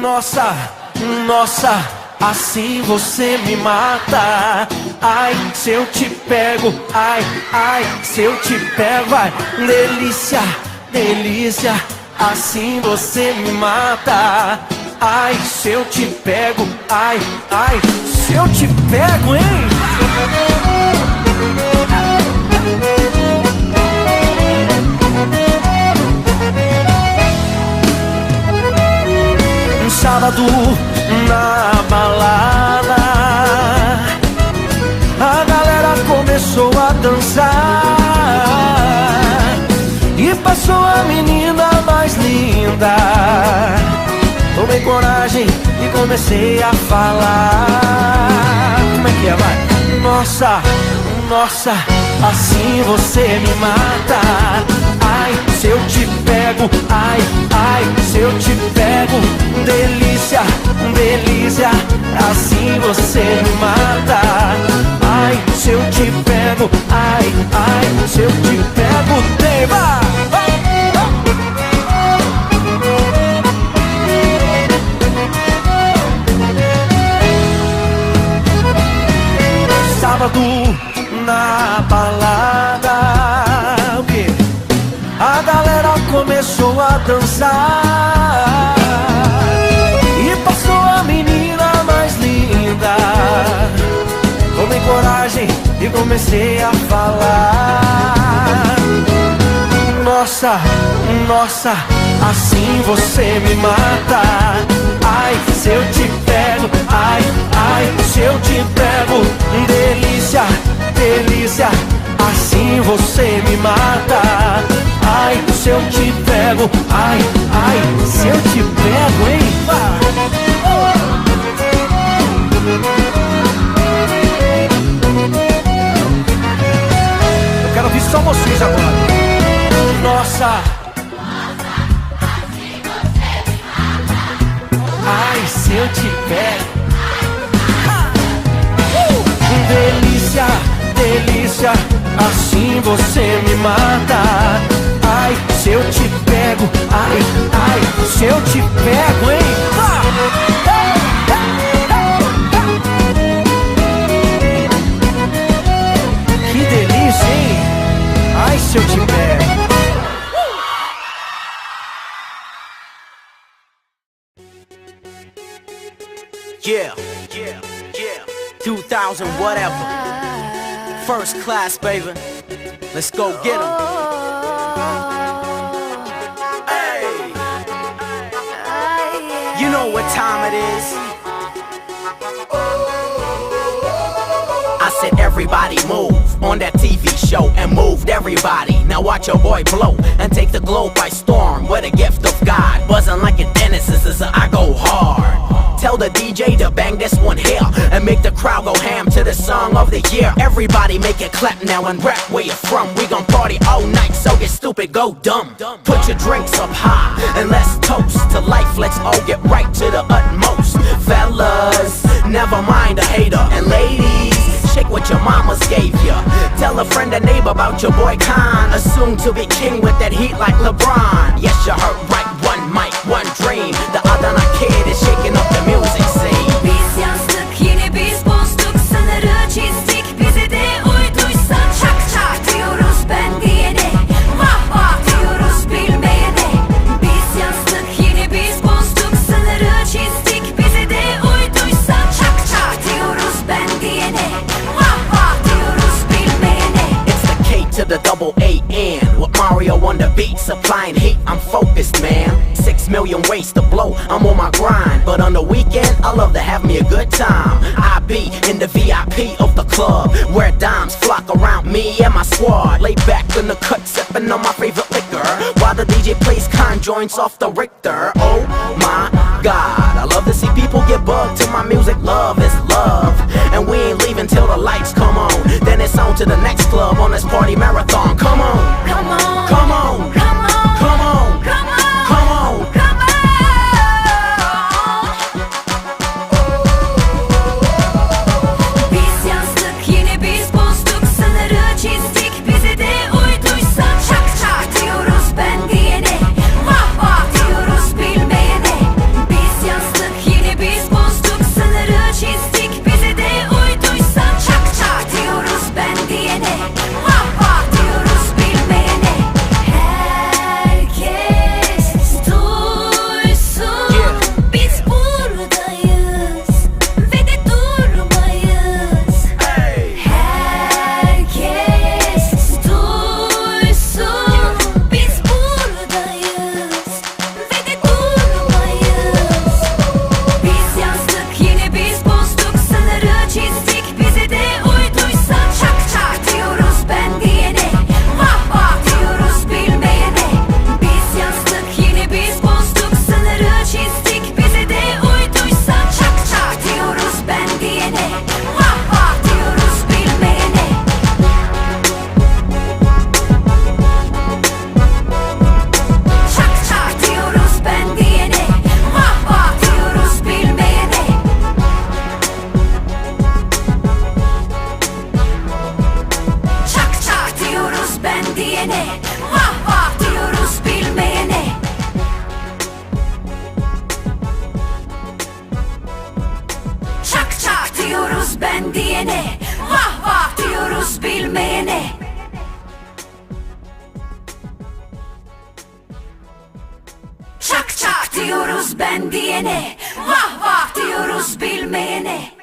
Nossa, nossa, assim você me mata. Ai, se eu te pego, ai, ai, se eu te pego, vai. Delícia, delícia, assim você me mata. Ai, se eu te pego, ai, ai, se eu te pego, hein? Um sábado na balada, a galera começou a dançar e passou a menina mais linda. Tomei coragem e comecei a falar. Como é que é, vai? Nossa, nossa, assim você me mata. Ai, se eu te pego, ai, ai, se eu te pego. Delícia, delícia, assim você me mata. Ai, se eu te pego, ai, ai, se eu te pego. Vai! Sábado na balada, o quê? A galera começou a dançar e passou a menina mais linda. Tomei coragem e comecei a falar. Nossa, nossa, assim você me mata. Ai, se eu te pego, ai, ai, se eu te pego. Delícia, delícia, assim você me mata. Ai, se eu te pego, ai, ai, se eu te pego, hein? Eu quero ouvir só vocês agora. Nossa, ai, se eu te pego. Delícia, delícia, assim você me mata. Ai, se eu te pego, ai, ai, se eu te pego, hein? Que delícia, hein? Ai, se eu te pego. Yeah, yeah, yeah. 2000 whatever. First class, baby. Let's go get 'em. Hey, you know what time it is. I said everybody move on that TV show and moved everybody. Now watch your boy blow and take the globe by storm with a gift of God. Buzzing like a dentist, so I go hard. Tell the DJ to bang this one here and make the crowd go ham to the song of the year. Everybody make it clap now and rap where you're from. We gon' party all night, so get stupid, go dumb. Put your drinks up high and let's toast to life. Let's all get right to the utmost. Fellas, never mind a hater. And ladies, shake what your mamas gave ya. Tell a friend and neighbor about your boy Khan, assumed to be king with that heat like LeBron. Yes, you heard right, one mic, one dream. The other not kid is shaking up the music scene. Biz yazdık yine biz bozduk, sınırı çizdik, bize de uyduysa çak çak diyoruz ben diyene, vah vah diyoruz bilmeyene. Biz yazdık yine biz bozduk, sınırı çizdik, bize de uyduysa çak çak diyoruz ben diyene, vah vah diyoruz bilmeyene. It's the K to the double A-N with Mario on the beat, supplying heat. I'm focused, man. 6 million ways to blow, I'm on my grind. But on the weekend, I love to have me a good time. I be in the VIP of the club, where dimes flock around me and my squad. Lay back in the cut, sipping on my favorite liquor, while the DJ plays joints off the Richter. Oh my God, I love to see people get bugged to my music. Love is love, and we ain't leaving till the lights come on. Then it's on to the next club on this party marathon. Come on, Come on, come on, come on, come on, come on, come on. come on. Biz yazdık yine biz bozduk, sınırı çizdik, bize de uyduysa çak çak diyoruz ben diyene, vah vah diyoruz bilmeyene. diyene, vah vah diyoruz bilmeyene. Çak çak diyoruz ben diyene, vah vah diyoruz bilmeyene. Çak çak diyoruz ben diyene, vah vah diyoruz bilmeyene.